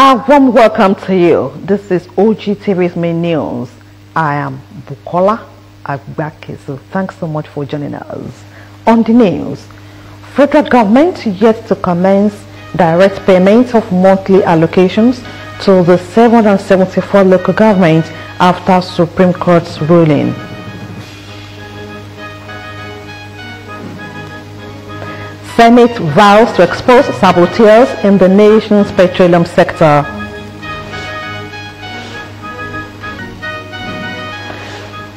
A warm welcome to you. This is OGTV's main news. I am Bukola Agbake, so thanks so much for joining us. On the news, federal government yet to commence direct payment of monthly allocations to the 774 local governments after Supreme Court's ruling. Senate vows to expose saboteurs in the nation's petroleum sector.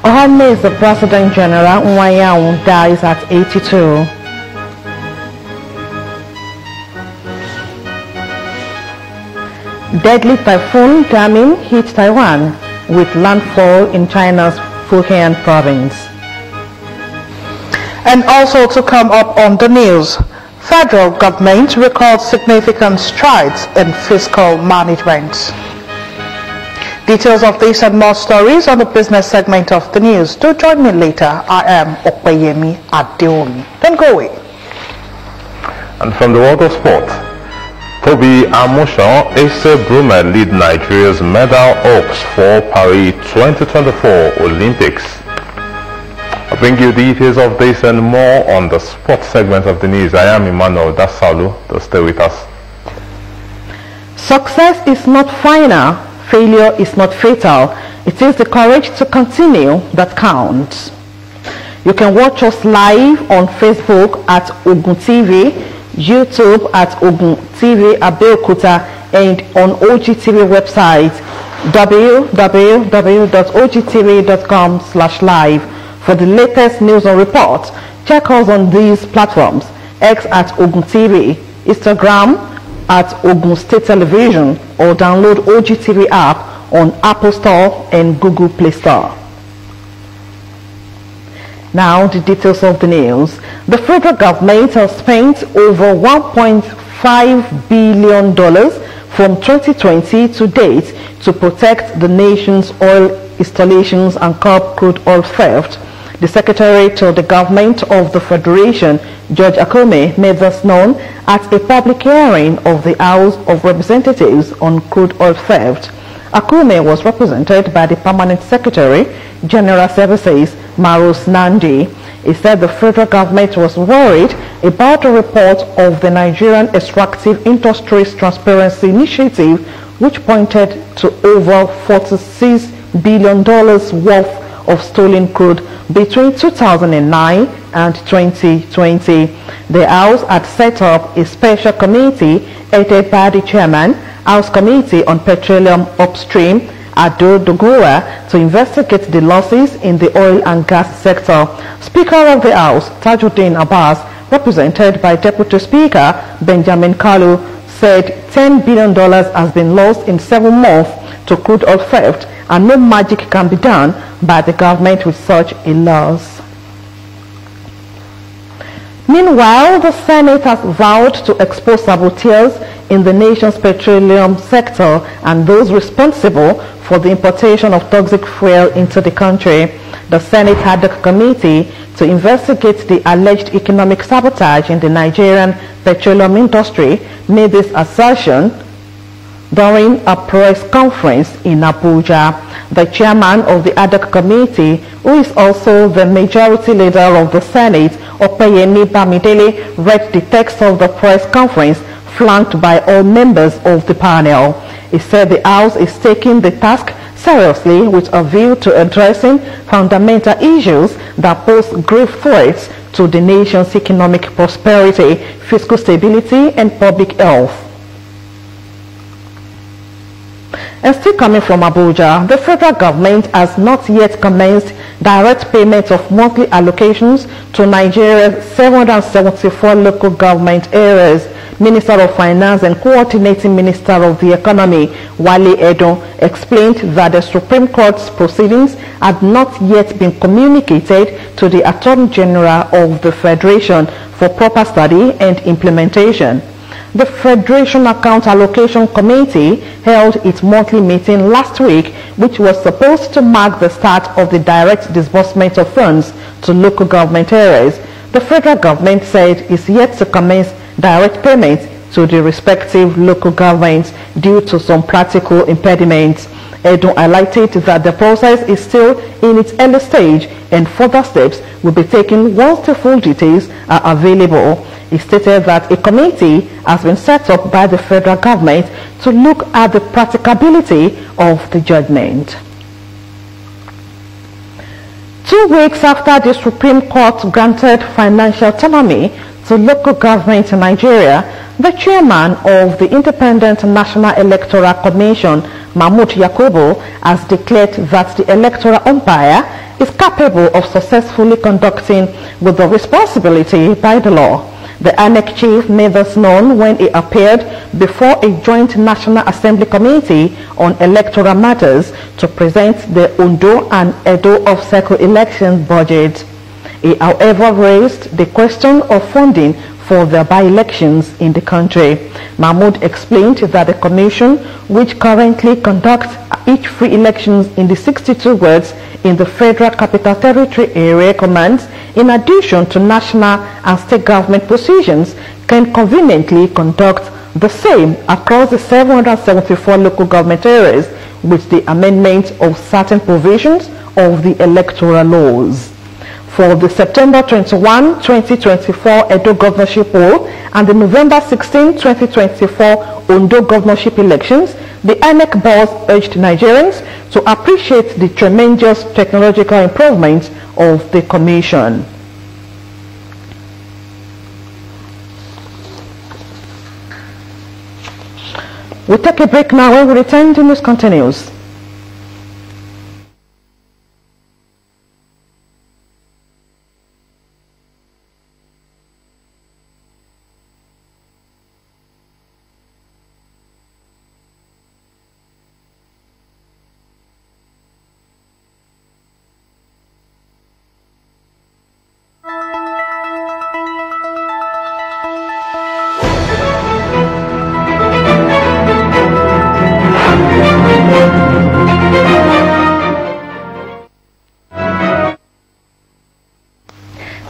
Ohanes, the President General Nwayaun, dies at 82. Deadly typhoon Gamin hit Taiwan with landfall in China's Fujian province. And also to come up on the news, federal government records significant strides in fiscal management. Details of this and more stories on the business segment of the news. Do join me later. I am Opeyemi Adeomi. Don't go away. And from the world of sport, Toby Amusan, Asa Brumer lead Nigeria's medal hopes for Paris 2024 Olympics. I'll bring you details of this and more on the sports segment of the news. I am Emmanuel Dasalu. So stay with us. Success is not final. Failure is not fatal. It is the courage to continue that counts. You can watch us live on Facebook at OGTV, YouTube at OGTV Abeokuta, and on OGTV website www.ogtv.com/live. For the latest news and reports, check us on these platforms: X at OGTV, Instagram at Ogun State Television, or download OGTV app on Apple Store and Google Play Store. Now the details of the news. The federal government has spent over $1.5 billion from 2020 to date to protect the nation's oil installations and curb crude oil theft. The Secretary to the Government of the Federation, George Akume, made this known at a public hearing of the House of Representatives on crude oil theft. Akume was represented by the Permanent Secretary, General Services, Marus Nandi. He said the federal government was worried about a report of the Nigerian Extractive Industries Transparency Initiative, which pointed to over $46 billion worth of stolen crude between 2009 and 2020. The House had set up a special committee headed by the chairman, House Committee on Petroleum Upstream, Ado Dogoa, to investigate the losses in the oil and gas sector. Speaker of the House, Tajuddin Abbas, represented by Deputy Speaker Benjamin Kalu, said $10 billion has been lost in 7 months to crude oil theft, and no magic can be done by the government with such a loss. Meanwhile, the Senate has vowed to expose saboteurs in the nation's petroleum sector and those responsible for the importation of toxic fuel into the country. The Senate had a committee to investigate the alleged economic sabotage in the Nigerian petroleum industry made this assertion during a press conference in Abuja. The chairman of the ad hoc committee, who is also the majority leader of the Senate, Opeyemi Bamidele, read the text of the press conference, flanked by all members of the panel. He said the House is taking the task seriously with a view to addressing fundamental issues that pose grave threats to the nation's economic prosperity, fiscal stability, and public health. And still coming from Abuja, the federal government has not yet commenced direct payment of monthly allocations to Nigeria's 774 local government areas. Minister of Finance and Coordinating Minister of the Economy, Wale Edun, explained that the Supreme Court's proceedings had not yet been communicated to the Attorney General of the Federation for proper study and implementation. The Federation Account Allocation Committee held its monthly meeting last week, which was supposed to mark the start of the direct disbursement of funds to local government areas. The federal government said it's yet to commence direct payments to the respective local governments due to some practical impediments. Edo highlighted that the process is still in its early stage and further steps will be taken once the full details are available. He stated that a committee has been set up by the federal government to look at the practicability of the judgment. 2 weeks after the Supreme Court granted financial autonomy to local governments in Nigeria, the chairman of the Independent National Electoral Commission, Mahmood Yakubu, has declared that the electoral umpire is capable of successfully conducting with the responsibility by the law. The INEC chief made this known when he appeared before a joint National Assembly Committee on electoral matters to present the Ondo and Edo off-cycle election budget. He, however, raised the question of funding for the by-elections in the country. Mahmood explained that the commission, which currently conducts each free elections in the 62 wards in the Federal Capital Territory area commands, in addition to national and state government positions, can conveniently conduct the same across the 774 local government areas with the amendment of certain provisions of the electoral laws. For the September 21, 2024 Edo governorship poll and the November 16, 2024 Ondo governorship elections, the INEC boss urged Nigerians to appreciate the tremendous technological improvements of the commission. We'll take a break now. When we return, the news continues.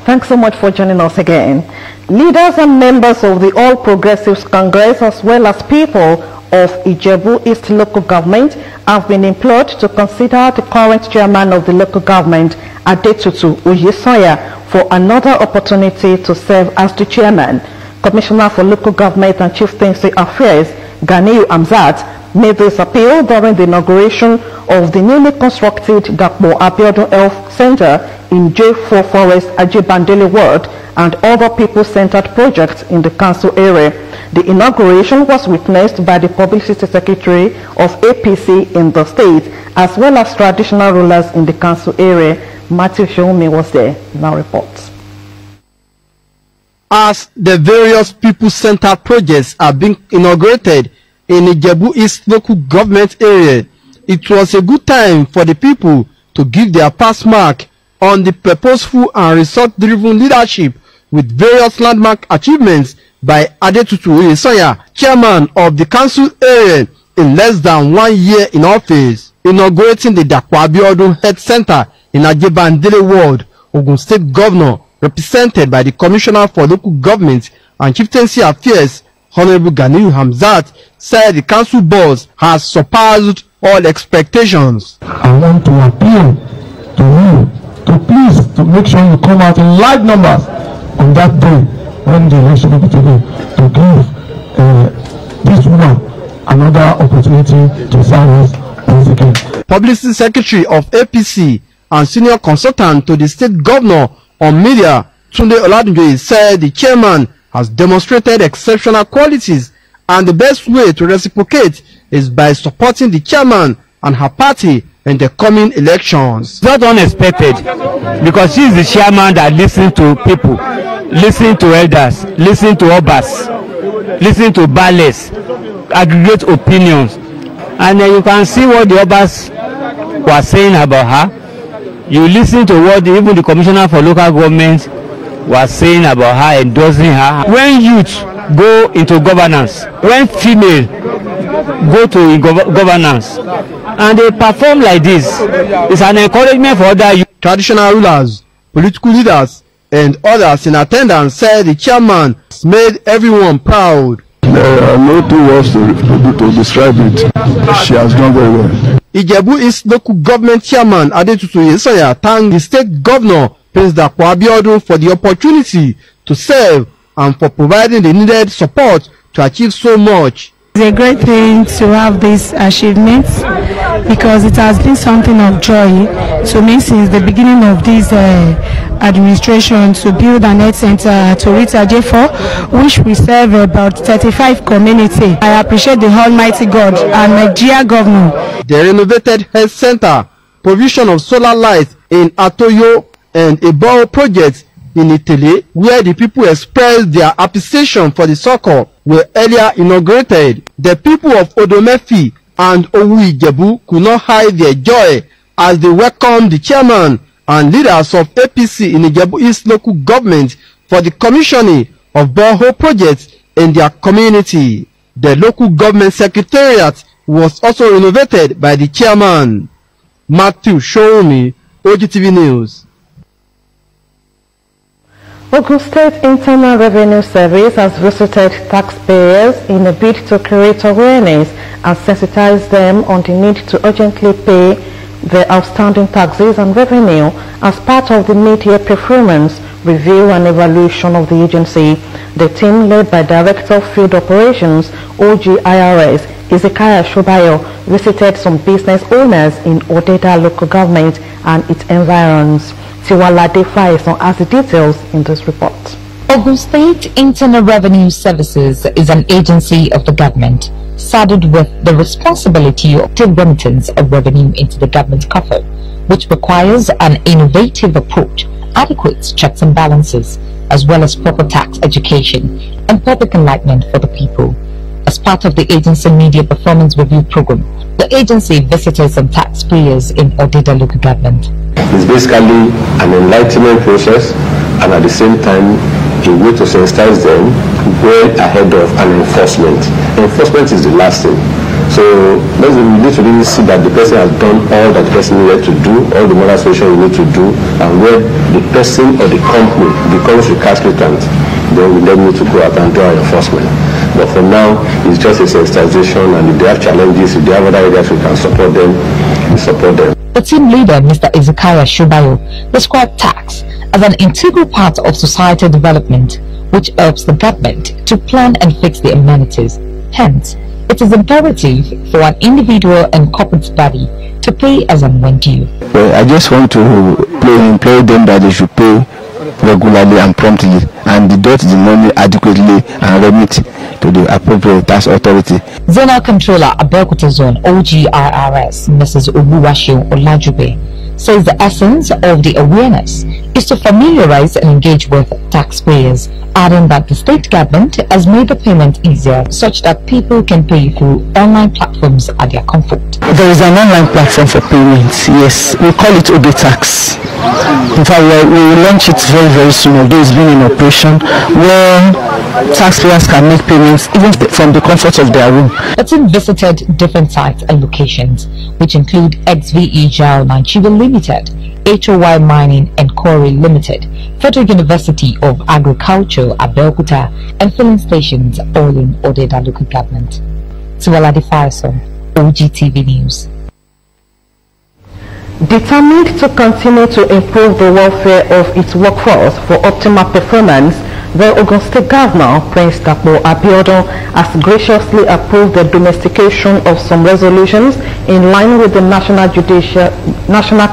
Thanks so much for joining us again. Leaders and members of the All Progressives Congress, as well as people of Ijebu East local government, have been implored to consider the current chairman of the local government, Adetutu Oyesoya, for another opportunity to serve as the chairman. Commissioner for Local Government and Chieftaincy Affairs, Ganiyu Hamzat, made this appeal during the inauguration of the newly constructed Abeokuta Health Center in J4 Forest Ajibandele Ward and other people-centered projects in the council area. The inauguration was witnessed by the Publicity Secretary of APC in the state, as well as traditional rulers in the council area. Matthew Shoumi was there. Now reports. As the various people-centered projects are being inaugurated in Ijebu East local government area, it was a good time for the people to give their pass mark on the purposeful and result-driven leadership with various landmark achievements by Adetutu Oyesoya, chairman of the council area, in less than 1 year in office. Inaugurating the Abeokuta Health Center in Ajibandele Ward, Ogun State Governor, represented by the Commissioner for Local Government and Chieftaincy Affairs, Honorable Ganiyu Hamzat, said the council boss has surpassed all expectations. I want to appeal to you to please to make sure you come out in large numbers on that day when the election will be taken, to give this woman another opportunity to serve us once again. Publicity Secretary of APC and senior consultant to the state governor on media, Tunde Oladunjoye, said the chairman has demonstrated exceptional qualities and the best way to reciprocate is by supporting the chairman and her party in the coming elections. Not unexpected, because she is the chairman that listens to people, listens to elders, listens to obas, listens to ballets, aggregate opinions, and you can see what the obas were saying about her. You listen to what even the Commissioner for Local Government was saying about her, endorsing her. When youth go into governance, when female go to governance, and they perform like this, it's an encouragement for other youth. Traditional rulers, political leaders, and others in attendance said the chairman made everyone proud. The No two words to describe it. She has done very well. Ijebu East Local Government Chairman Adetutu Yesaya thanked the state governor, Prince Abeokuta, for the opportunity to serve and for providing the needed support to achieve so much. It's a great thing to have these achievements because it has been something of joy to me since the beginning of this administration to build an health center to Rita J4, which we serve about 35 communities. I appreciate the Almighty God and my dear governor. The renovated health center, provision of solar lights in Atoyo and a borrow project in Italy, where the people expressed their appreciation for the circle, were earlier inaugurated. The people of Odomefi and Owu Ijebu could not hide their joy as they welcomed the chairman and leaders of APC in Ijebu East Local Government for the commissioning of borehole projects in their community. The local government secretariat was also renovated by the chairman. Matthew Shoumi, OGTV News. Ogun State Internal Revenue Service has visited taxpayers in a bid to create awareness and sensitize them on the need to urgently pay their outstanding taxes and revenue as part of the mid-year performance review and evaluation of the agency. The team, led by Director of Field Operations, OGIRS, Ezekiah Shobayo, visited some business owners in Odeda local government and its environs. Tiwalade Faison has the details in this report. Ogun State Internal Revenue Services is an agency of the government saddled with the responsibility of the remittance of revenue into the government coffers, which requires an innovative approach, adequate checks and balances, as well as proper tax education and public enlightenment for the people. As part of the agency media performance review program, the agency visited some taxpayers in Odeda local government. It's basically an enlightenment process and at the same time a way to sensitize them well ahead of an enforcement. Enforcement is the last thing. So we need to really see that the person has done all that the person needed to do, all the molestation you need to do, and where the person or the company becomes recalcitrant, then we then need to go out and do our enforcement. But for now, it's just a sensitization, and if they have challenges, if they have other areas we can support them, we support them. The team leader, Mr. Ezekiah Shobayo, described tax as an integral part of societal development, which helps the government to plan and fix the amenities. Hence, it is imperative for an individual and corporate body to pay as and when due. Well, I just want to employ them that they should pay regularly and promptly and deduct the money adequately and remit to the appropriate tax authority. Zonal Controller Abeokuta Zone OGIRS, Mrs. Oluwashion Olajube, says the essence of the awareness is to familiarize and engage with taxpayers, adding that the state government has made the payment easier such that people can pay through online platforms at their comfort. There is an online platform for payments, yes. We call it OBTax. In fact, we will launch it very, very soon, although it's been in operation, where taxpayers can make payments even from the comfort of their room. The team visited different sites and locations, which include XVE Jal Nigeria Limited, HOY Mining and Quarry Limited, Federal University of Agriculture, Abeokuta, and filling stations, all in Odeda local government. Tiwalade Faison, OGTV News. Determined to continue to improve the welfare of its workforce for optimal performance, the Ogun State Governor, Prince Abeokuta, has graciously approved the domestication of some resolutions in line with the National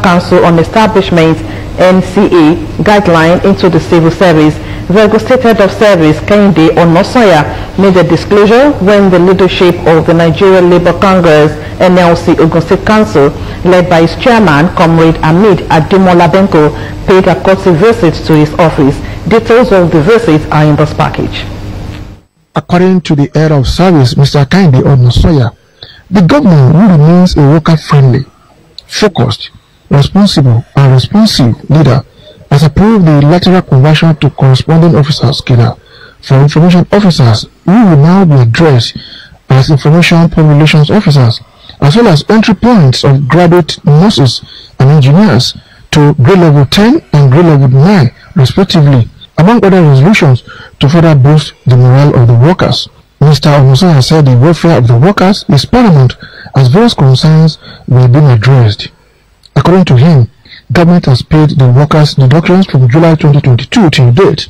Council on Establishment NCA guideline into the civil service. The Ogun State Head of Service, Kehinde Onosoya, made a disclosure when the leadership of the Nigeria Labour Congress NLC Ogun State Council, led by its chairman, Comrade Hamid Ademola Benko, paid a courtesy visit to his office. Details of the visit are in this package. According to the head of service, Mr. Kehinde Onosoya, the governor, who remains a worker-friendly, focused, responsible and responsive leader, has approved the lateral conversion to corresponding officer schedule for information officers who will now be addressed as information public relations officers, as well as entry points of graduate nurses and engineers to grade level 10 and grade level 9 respectively, among other resolutions to further boost the morale of the workers. Mr. Omusanya said the welfare of the workers is paramount as various concerns were being addressed. According to him, government has paid the workers deductions from July 2022 till date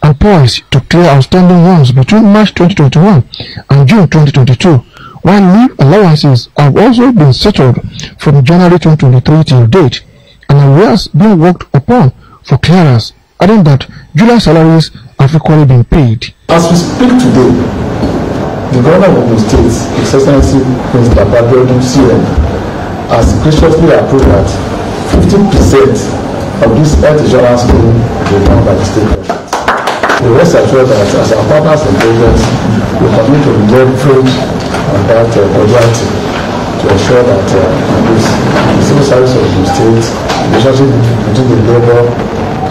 and poised to clear outstanding ones between March 2021 and June 2022, while leave allowances have also been settled from January 2023 till date and arrears being worked upon for clearance, adding that July salaries have equally been paid. As we speak today, the governor of the state, His Excellency Mr. Abeokuta CM, has graciously approved that 50% of this health insurance scheme will be done by the state government. We rest assured that as our partners in progress, we continue to leverage on that budget to ensure that the civil service of the state, the relationship between the labor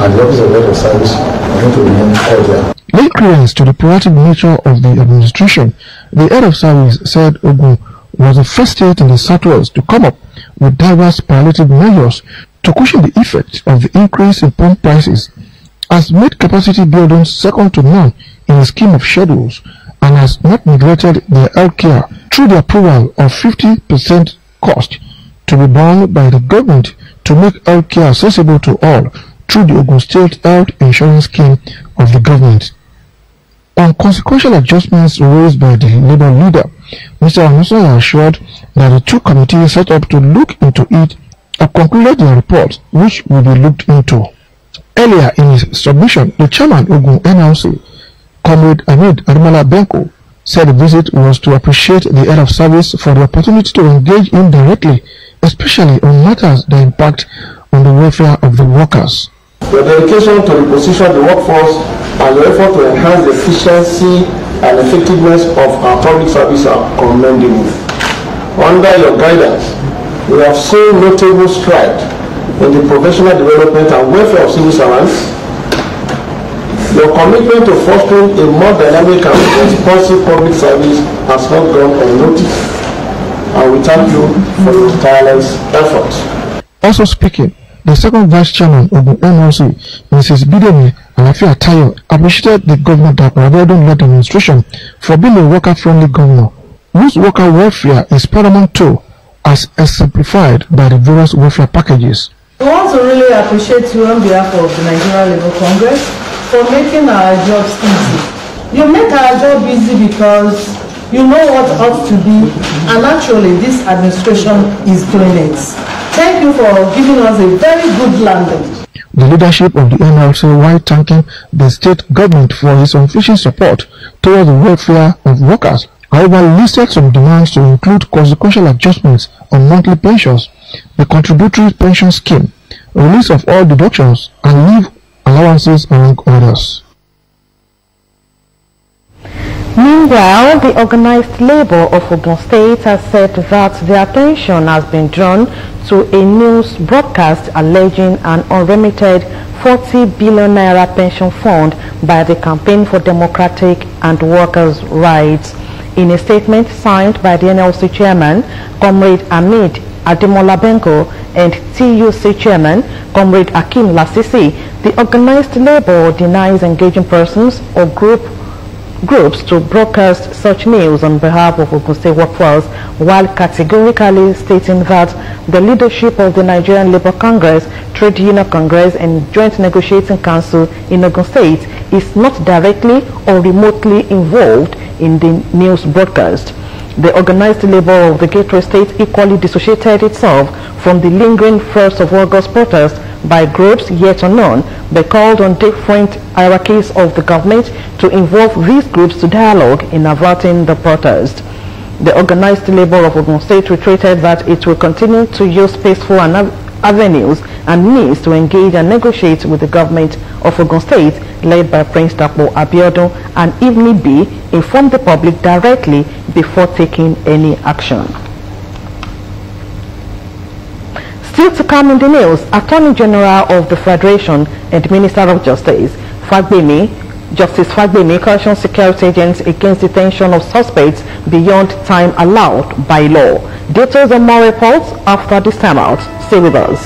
and the office of health of service are going to remain cordial. In credence to the proactive nature of the administration, the head of service said Ogun was the first state in the southwest to come up with diverse palliative measures to cushion the effect of the increase in pump prices, has made capacity building second to none in the scheme of schedules, and has not neglected their health care through the approval of 50% cost to be borne by the government to make health care accessible to all through the Ogun State Health Insurance Scheme of the government. On consequential adjustments raised by the Labour leader, Mr. Omusanya assured that the two committees set up to look into it have concluded their report, which will be looked into. Earlier in his submission, the chairman Ogun NLC, Comrade Ahmed Adamala Benko, said the visit was to appreciate the head of service for the opportunity to engage him directly, especially on matters that impact on the welfare of the workers. Your dedication to reposition the workforce and your effort to enhance the efficiency and effectiveness of our public service are commendable. Under your guidance, we have seen notable strides in the professional development and welfare of civil servants. Your commitment to fostering a more dynamic and responsive public service has not gone unnoticed, and we thank you for your tireless efforts. Also speaking, the second vice chairman of the NLC, Mrs. Bidemi Alafia Tayo, appreciated the government that Abeokuta led administration for being a worker-friendly governor, whose worker welfare is paramount too, as exemplified by the various welfare packages. We want to really appreciate you on behalf of the Nigerian Labour Congress for making our jobs easy. You make our job easy because you know what ought to be, and actually this administration is doing it. Thank you for giving us a very good landing. The leadership of the NLC, while thanking the state government for its unflinching support towards the welfare of workers, however, listed some demands to include consequential adjustments on monthly pensions, the contributory pension scheme, release of all deductions, and leave allowances, among others. Meanwhile, the organized labor of Ogun State has said that their attention has been drawn to a news broadcast alleging an unremitted 40 billion naira pension fund by the Campaign for Democratic and Workers' Rights. In a statement signed by the NLC chairman, Comrade Ahmed Ademola Benko, and TUC chairman, Comrade Akim Lasisi, the organized labor denies engaging persons or groups to broadcast such news on behalf of Ogun State workforce, while categorically stating that the leadership of the Nigerian Labour Congress, Trade Union Congress, and Joint Negotiating Council in Ogun State is not directly or remotely involved in the news broadcast. The organized labor of the Gateway State equally dissociated itself from the lingering 1st of August protest by groups yet unknown, but called on different hierarchies of the government to involve these groups to dialogue in averting the protest. The organized labor of Ogun State reiterated that it will continue to use peaceful avenues and means to engage and negotiate with the government of Ogun State, led by Prince Dapo Abiodun, and if need be, inform the public directly before taking any action. Still to come in the news, Attorney General of the Federation and Minister of Justice, Justice Fagbemi cautions security agents against detention of suspects beyond time allowed by law. Details and more reports after this time out. Stay with us.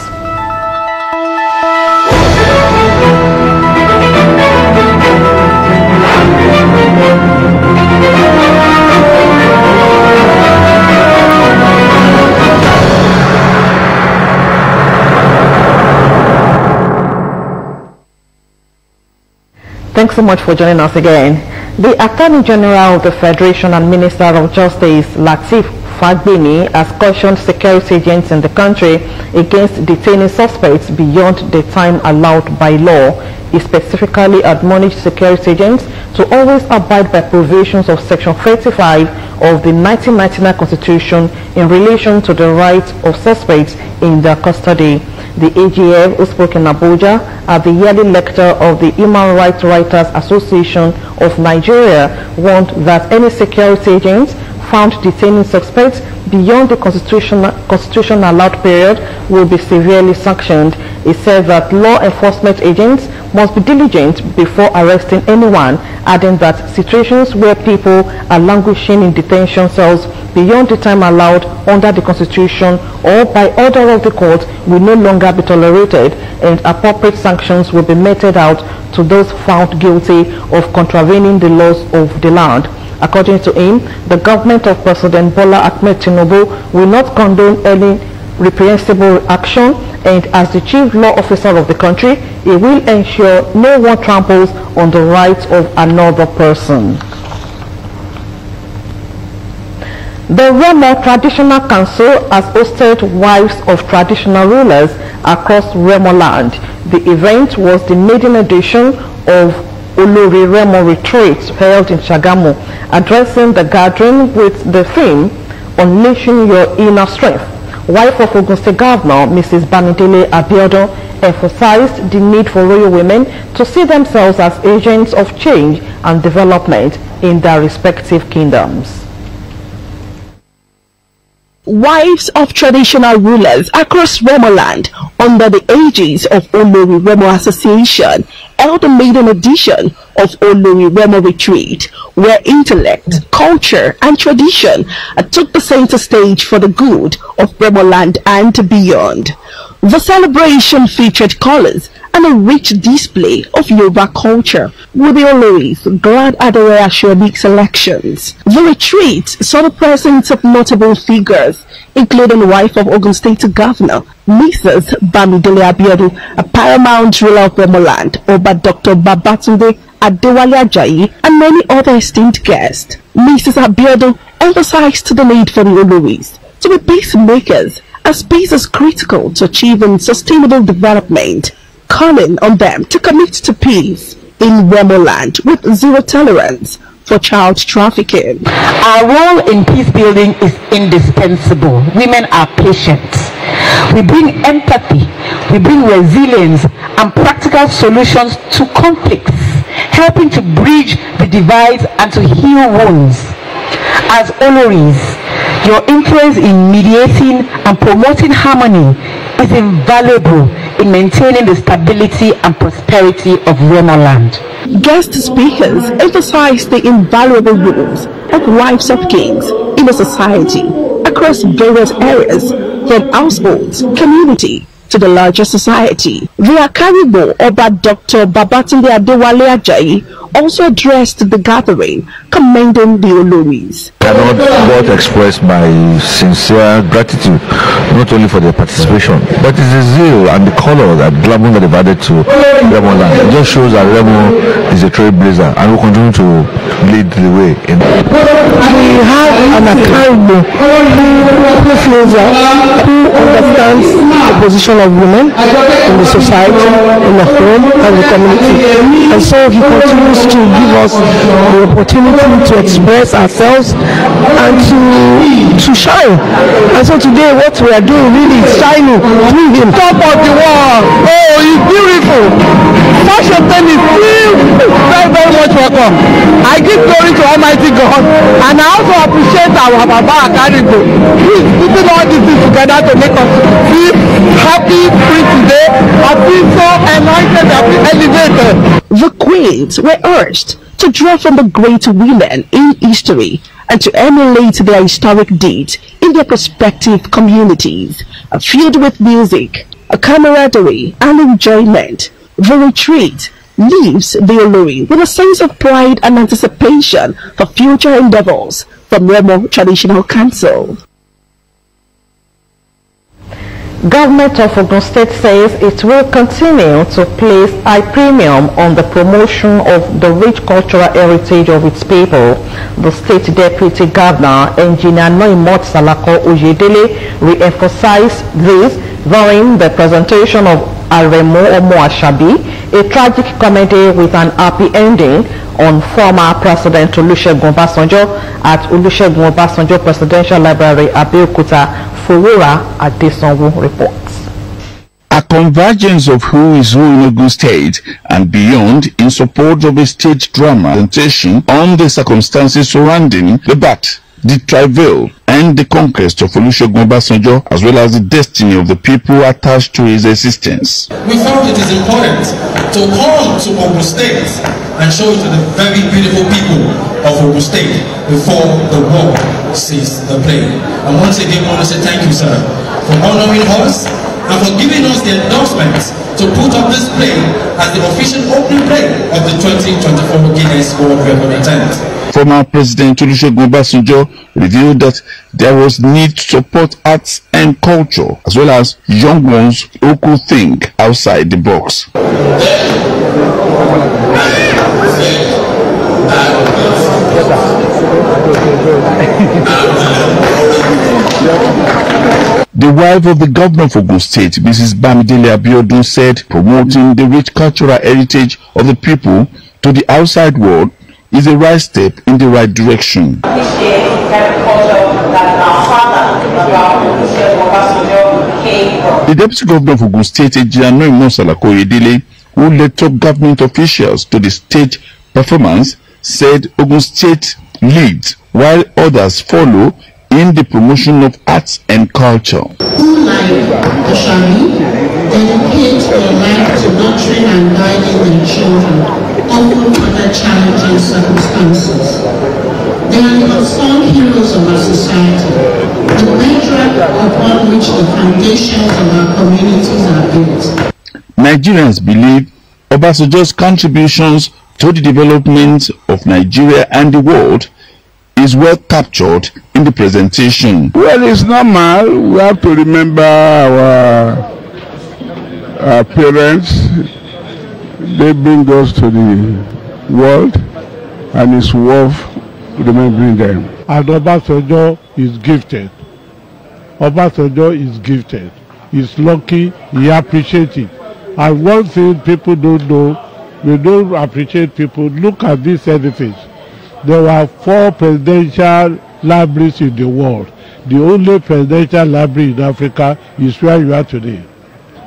Thanks so much for joining us again. The Attorney General of the Federation and Minister of Justice, Lateef Fagbemi, has cautioned security agents in the country against detaining suspects beyond the time allowed by law. He specifically admonished security agents to always abide by provisions of Section 35 of the 1999 Constitution in relation to the rights of suspects in their custody. The AGF, who spoke in Abuja at the yearly lecture of the Human Rights Writers Association of Nigeria, warned that any security agents found detaining suspects beyond the constitution allowed period will be severely sanctioned. He said that law enforcement agents must be diligent before arresting anyone, adding that situations where people are languishing in detention cells beyond the time allowed under the Constitution or by order of the court will no longer be tolerated, and appropriate sanctions will be meted out to those found guilty of contravening the laws of the land. According to him, the government of President Bola Ahmed Tinubu will not condone any reprehensible action, and as the chief law officer of the country, he will ensure no one tramples on the rights of another person. The Remo Traditional Council has hosted wives of traditional rulers across Remo land. The event was the maiden edition of Olori Remo Retreat held in Shagamu, addressing the gathering with the theme, Unleashing Your Inner Strength. Wife of Ogun State Governor, Mrs. Bamidele Abiodun, emphasized the need for royal women to see themselves as agents of change and development in their respective kingdoms. Wives of traditional rulers across Remo land under the aegis of Olori Remo Association held the maiden edition of Olori Remo Retreat, where intellect, culture and tradition took the center stage for the good of Remo land and beyond. The celebration featured colors and a rich display of Yoruba culture, with the Oloris glad at their Ashwebi selections. The retreat saw the presence of notable figures, including wife of Ogun State Governor, Mrs. Bamidele Abiodun, a paramount ruler of Remo land, Oba Dr. Babatunde Adewale Ajayi, and many other esteemed guests. Mrs. Abiodun emphasized the need for the Oloris to be peacemakers, as peace is critical to achieving sustainable development, calling on them to commit to peace in Remo land with zero tolerance for child trafficking. Our role in peace building is indispensable. Women are patient. We bring empathy, we bring resilience and practical solutions to conflicts, helping to bridge the divides and to heal wounds. As Oloris, your influence in mediating and promoting harmony is invaluable in maintaining the stability and prosperity of Remo land. Guest speakers emphasized the invaluable roles of wives of kings in a society across various areas, from households, community, to the larger society. The Akaribo Oba Dr. Babatunde Adewale Ajayi also addressed the gathering, commending the Oloris. I cannot but express my sincere gratitude, not only for their participation, but it's the zeal and the color that glamour that they've added to Remo land. It just shows that Remo is a trailblazer and will continue to lead the way. We have an Akaribo who understands the position of women in the society, in the home, and the community. And so he continues to give us the opportunity to express ourselves and to shine. And so today what we are doing really is shining through him. Top of the world. Oh, he's beautiful. Fashion is still very, very much welcome. I give glory to Almighty God, and I also appreciate our Baba Akaribo, who is putting all these things together to make us feel happy, free today, and feel so anointed and elevated. The queens were urged to draw from the great women in history and to emulate their historic deeds in their respective communities, filled with music, camaraderie, and enjoyment. The retreat leaves the Olori with a sense of pride and anticipation for future endeavors from Remo Traditional Council. Government of Ogun State says it will continue to place high premium on the promotion of the rich cultural heritage of its people. The State Deputy Governor, Engineer Noimot Salako Ojedele, re-emphasized this during the presentation of Aremo Omoashabi, a tragic comedy with an happy ending, on former President Olusegun Obasanjo at Olusegun Obasanjo Presidential Library, Abeokuta. Fowora Adesanwo reports. A convergence of who is who in Ogun State and beyond in support of a state drama presentation on the circumstances surrounding the birth, the travail, and the conquest of Olusegun Obasanjo, as well as the destiny of the people attached to his existence. We felt it is important to come to Ogun State and show it to the very beautiful people of Ogun State before the war sees the play. And once again, I want to say thank you, sir, for honoring us and for giving us the endorsement to put up this play as the official opening play of the 2024 Guinness World Record attempt. Former President Olusegun Obasanjo revealed that there was need to support arts and culture, as well as young ones who could think outside the box. The wife of the governor of Ogun State, Mrs. Bamidele Abiodun, said promoting the rich cultural heritage of the people to the outside world is a right step in the right direction. The Deputy Governor of Ogun State, Engineer Noimot Salako Ojedele, who led top government officials to the state performance, said Ogun State leads while others follow in the promotion of arts and culture. Who, like Ashami, dedicate their life to nurturing and guiding their children, often under challenging circumstances. They are the unsung heroes of our society, the bedrock upon which the foundations of our communities are built. Nigerians believe Obasanjo's contributions to the development of Nigeria and the world is well captured in the presentation. Well, it's normal. We have to remember our parents. They bring us to the world, and it's worth remembering them. And Obasanjo is gifted. Obasanjo is gifted. He's lucky. He appreciates it. And one thing people don't know, we don't appreciate people. Look at this edifice. There were 4 presidential libraries in the world. The only presidential library in Africa is where you are today.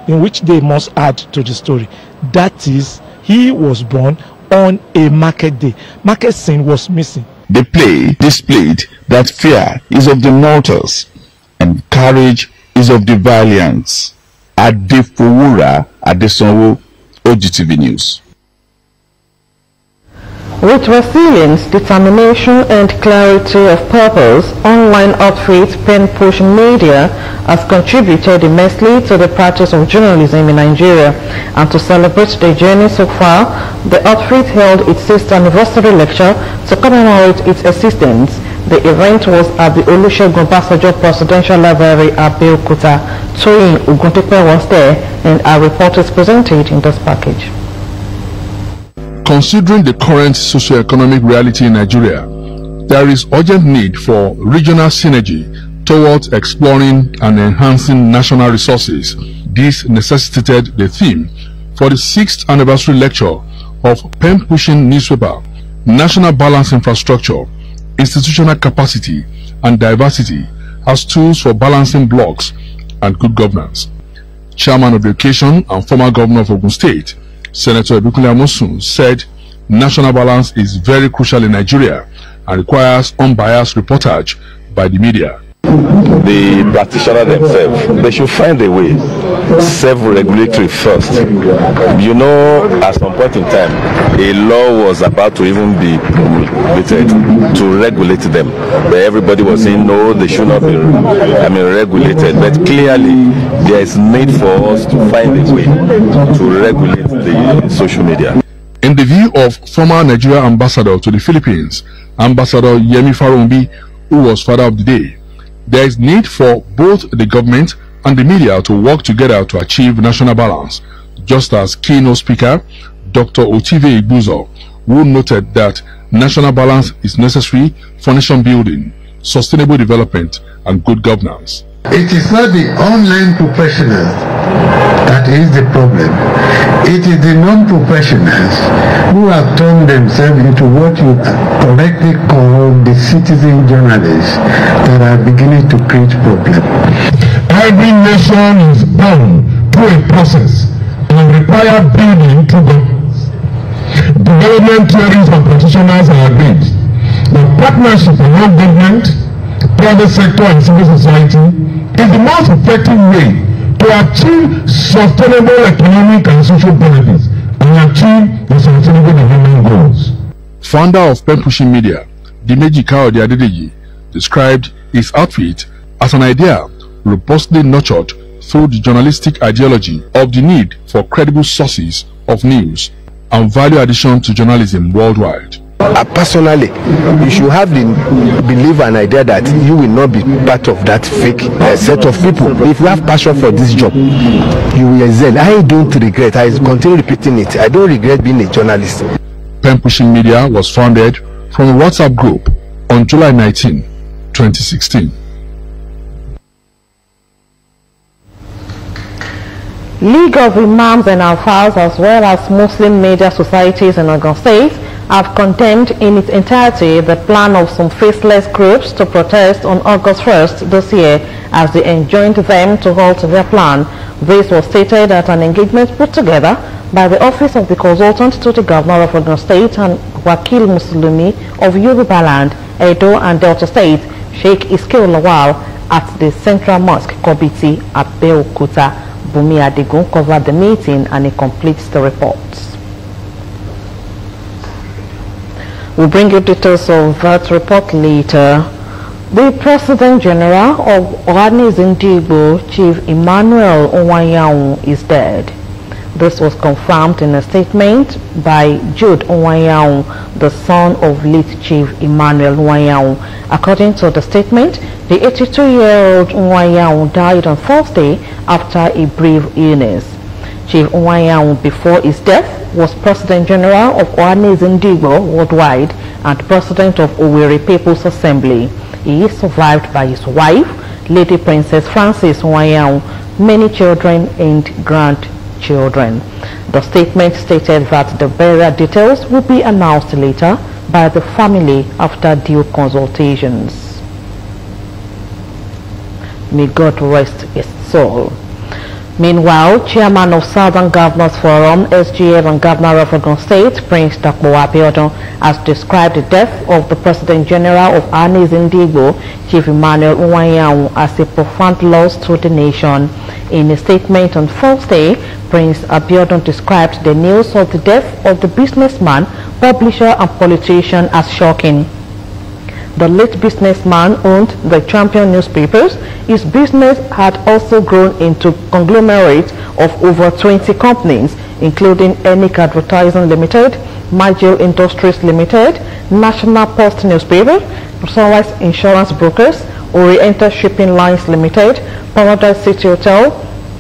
In which they must add to the story. That is, he was born on a market day. Market scene was missing. The play displayed that fear is of the mortals and courage is of the valiant. Fowora Adesanwo, OGTV News. With resilience, determination and clarity of purpose, online outfit Pen Push Media has contributed immensely to the practice of journalism in Nigeria. And to celebrate the journey so far, the outfit held its 6th anniversary lecture to commemorate its existence. The event was at the Olusegun Obasanjo Presidential Library, Abeokuta. Toyin Oguntepe was there, and our report is presented in this package. Considering the current socio-economic reality in Nigeria, there is urgent need for regional synergy towards exploring and enhancing national resources. This necessitated the theme for the 6th anniversary lecture of Pen Pushing Newspaper, National Balance Infrastructure, Institutional Capacity and Diversity as Tools for Balancing Blocks and Good Governance. Chairman of the occasion and former Governor of Ogun State, Senator Abeokuta said national balance is very crucial in Nigeria and requires unbiased reportage by the media. The practitioners themselves, they should find a way, self-regulatory first. You know, at some point in time, a law was about to even be promulgated to regulate them. But everybody was saying, no, they should not be regulated. But clearly, there is need for us to find a way to regulate the social media. In the view of former Nigeria ambassador to the Philippines, Ambassador Yemi Farumbi, who was Father of the Day, there is need for both the government and the media to work together to achieve national balance, just as keynote speaker Dr. OGTV Igbuzo, who noted that national balance is necessary for nation building, sustainable development, and good governance. It is not the online professionals that is the problem. It is the non-professionals who have turned themselves into what you correctly call the citizen journalists that are beginning to create problems. Every nation is born through a process and require building through governance. Development theories and practitioners are agreed that partnership among government, private sector and civil society is the most effective way to achieve sustainable economic and social benefits and achieve the sustainable development goals. Founder of Pen Pushing Media, Dimeji Kaode Adedeji, described his outfit as an idea robustly nurtured through the journalistic ideology of the need for credible sources of news and value addition to journalism worldwide. Personally, you should have the belief and idea that you will not be part of that fake set of people. If you have passion for this job, you will excel. I don't regret. I continue repeating it. I don't regret being a journalist. Pen Pushing Media was founded from a WhatsApp group on July 19, 2016. League of Imams and Alfas, as well as Muslim media societies in Ogun State, have condemned in its entirety the plan of some faceless groups to protest on August 1st this year, as they enjoined them to halt their plan. This was stated at an engagement put together by the Office of the Consultant to the Governor of Ogun State and Wakil Muslimi of Yoruba Land, Edo and Delta State, Sheikh Iskil Lawal, at the Central Mosque, Kobiti, Abeokuta. Bumi Adigun covered the meeting and he completes the reports. We'll bring you details of that report later. The President General of Ohanis Ndigbo, Chief Emmanuel Onwayaun, is dead. This was confirmed in a statement by Jude Onwayaun, the son of late Chief Emmanuel Onwayaun. According to the statement, the 82-year-old Onwayaun died on Thursday after a brief illness. Chief Onwayaun, before his death, was President General of Ohanis Ndigbo worldwide and President of Owerri People's Assembly. He is survived by his wife, Lady Princess Frances Onwayaun, many children and grandchildren. The statement stated that the burial details will be announced later by the family after due consultations. May God rest his soul. Meanwhile, Chairman of Southern Governors Forum, SGF, and Governor of Ogun State, Prince Dr. Abeokuta, has described the death of the President General of Ohanis Ndigbo, Chief Emmanuel Onwayaun, as a profound loss to the nation. In a statement on Thursday, Prince Abeokuta described the news of the death of the businessman, publisher, and politician as shocking. The late businessman owned the Champion newspapers. His business had also grown into a conglomerate of over 20 companies, including Enik Advertising Limited, Magil Industries Limited, National Post Newspaper, Sunrise Insurance Brokers, Oriental Shipping Lines Limited, Paradise City Hotel,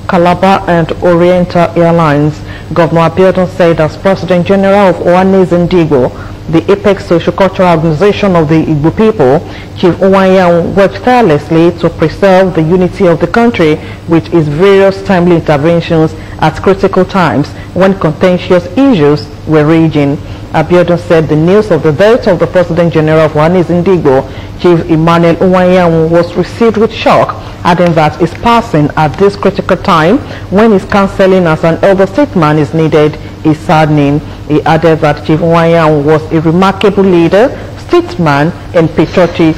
Calabar, and Oriental Airlines. Governor Abeokuta said, as President General of Ohanis Ndigbo, the apex socio-cultural organization of the Igbo people, Chief Onwayaun worked tirelessly to preserve the unity of the country with his various timely interventions at critical times when contentious issues were raging. Abeokuta said the news of the death of the President General of Ohanis Ndigbo, Chief Emmanuel Onwayaun, was received with shock, adding that his passing at this critical time when his counseling as an elder statesman is needed is saddening. He added that Chief Onwayaun was a remarkable leader, statesman, and patriot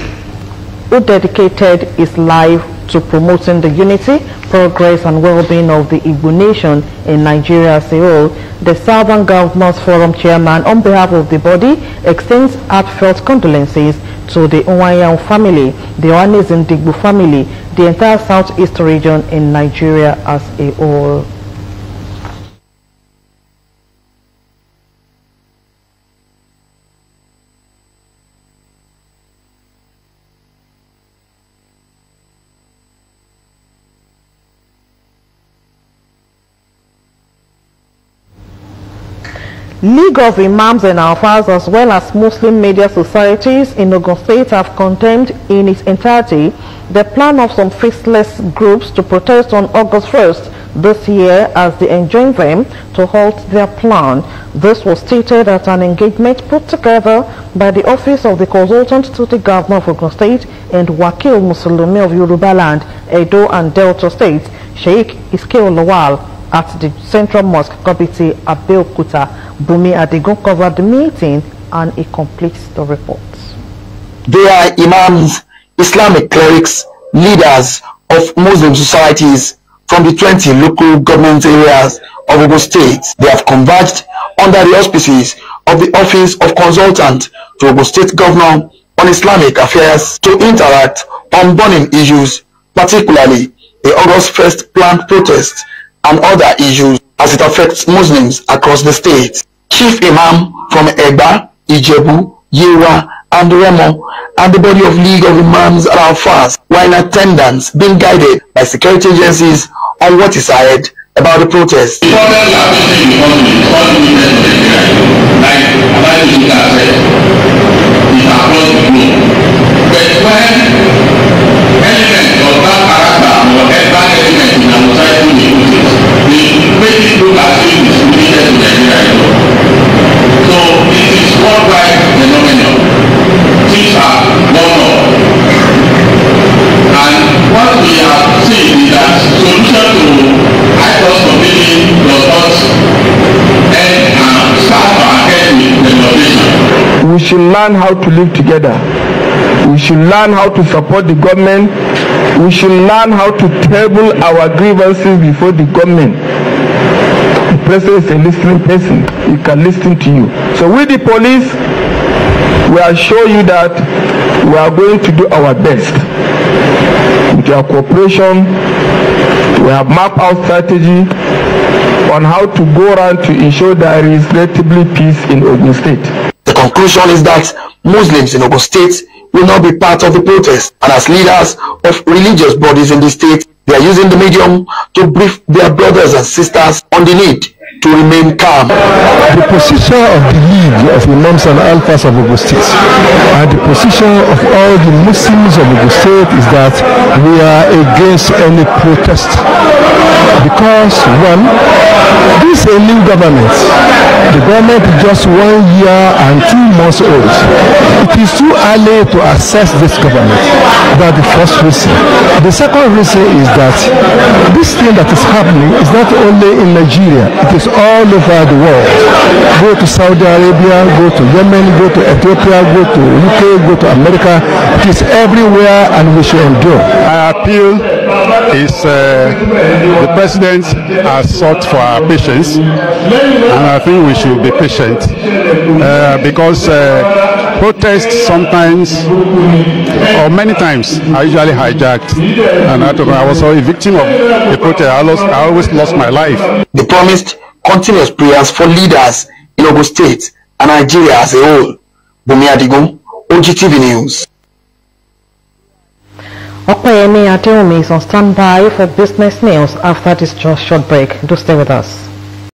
who dedicated his life to promoting the unity, progress, and well-being of the Igbo nation in Nigeria as a whole. The Southern Governors Forum chairman, on behalf of the body, extends heartfelt condolences to the Onwayaun family, the Ohanis Ndigbo family, the entire southeast region in Nigeria as a whole. League of Imams and Alfas as well as Muslim media societies in Ogun State have condemned in its entirety the plan of some faceless groups to protest on August 1st this year as they enjoin them to halt their plan. This was stated at an engagement put together by the Office of the Consultant to the Governor of Ogun State and Wakil Musulumi of Yoruba Land, Edo and Delta States, Sheikh Iskeo Lawal, at the Central Mosque Committee Abeokuta. Bumi Adigun covered the meeting and he completes the report. They are imams, Islamic clerics, leaders of Muslim societies from the 20 local government areas of Ogun State. They have converged under the auspices of the Office of Consultant to Ogun State Governor on Islamic Affairs to interact on burning issues, particularly the August 1st planned protest and other issues as it affects Muslims across the state. Chief Imam from Eba, Ijebu, Yewa and Remo and the body of League of Imams and Alfas were in attendance, being guided by security agencies on what is ahead about the protest. We should learn how to live together. We should learn how to support the government. We should learn how to table our grievances before the government. The president is a listening person. He can listen to you. So with the police, we assure you that we are going to do our best. With your cooperation, we have mapped out strategy on how to go around to ensure there is relatively peace in Ogun State. The conclusion is that Muslims in Ogun State will not be part of the protest, and as leaders of religious bodies in the state, they are using the medium to brief their brothers and sisters on the need to remain calm. The position of the League of Imams and Alfas of Ogun State and the position of all the Muslims of Ogun State is that we are against any protest, because one, this is a new government. The government is just 1 year and 2 months old. It is too early to assess this government. That's the first reason. The second reason is that this thing that is happening is not only in Nigeria, it is all over the world. Go to Saudi Arabia, go to Yemen, go to Ethiopia, go to UK, go to America. It is everywhere and we should endure. My appeal is the president has sought for our patience, and I think we should be patient because protests sometimes or many times are usually hijacked, and I was a victim of a protest. I always lost my life. They promised continuous prayers for leaders in Ogun State and Nigeria as a whole. Bumi Adigun, OGTV News. Okoyemi Adeomi is on standby for business news after this short break. Do stay with us.